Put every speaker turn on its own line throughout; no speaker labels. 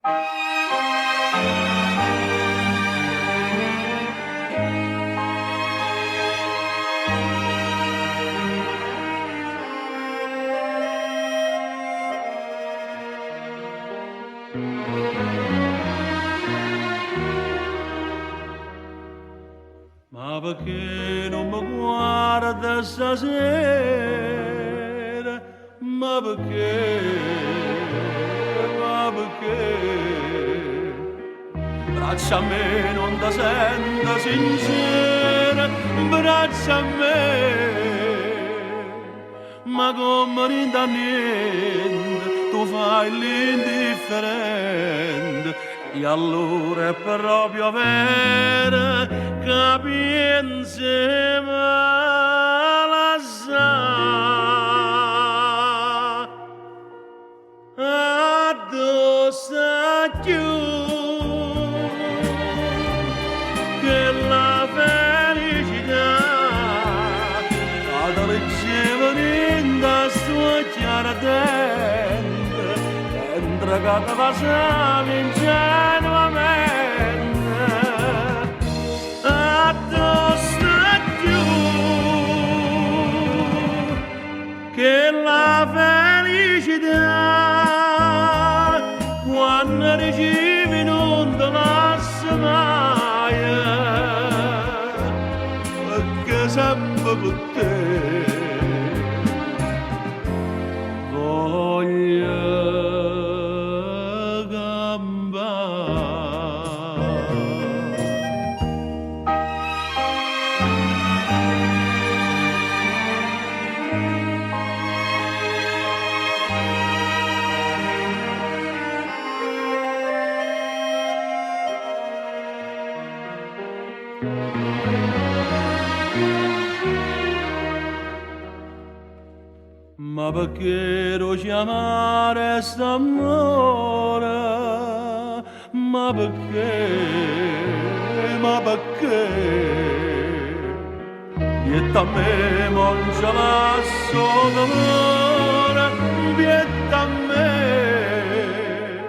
Ma perché non mi guarda stasera? Ma perché? Ma perché? Braccia a me non ti sento sincera, braccia a me. Ma come rinda niente, tu fai l'indifferente. E allora è proprio vero che insieme la sa addosso più che la felicità ad leggeva in da sua chiara dente mentre che ti passavi ingenuamente addosso più che la felicità quando ricevi non te lascia mai perché sempre con te voglio ma perché lo chiamare st'amore? Ma perché? Vietta a me mangia lasso d'amore, vietta a me,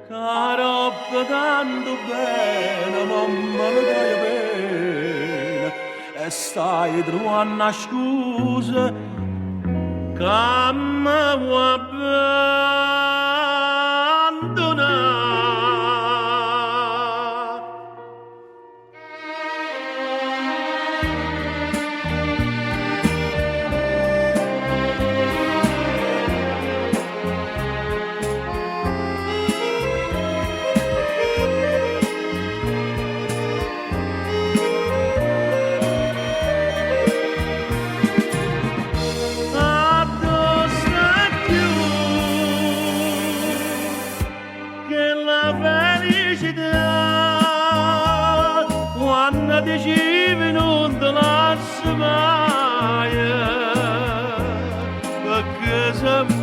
caro tanto bene, mamma lo dai bene, e stai trovando una scusa che mi vuoi abbandonare. Quando dicevi non te lascio mai perché sempre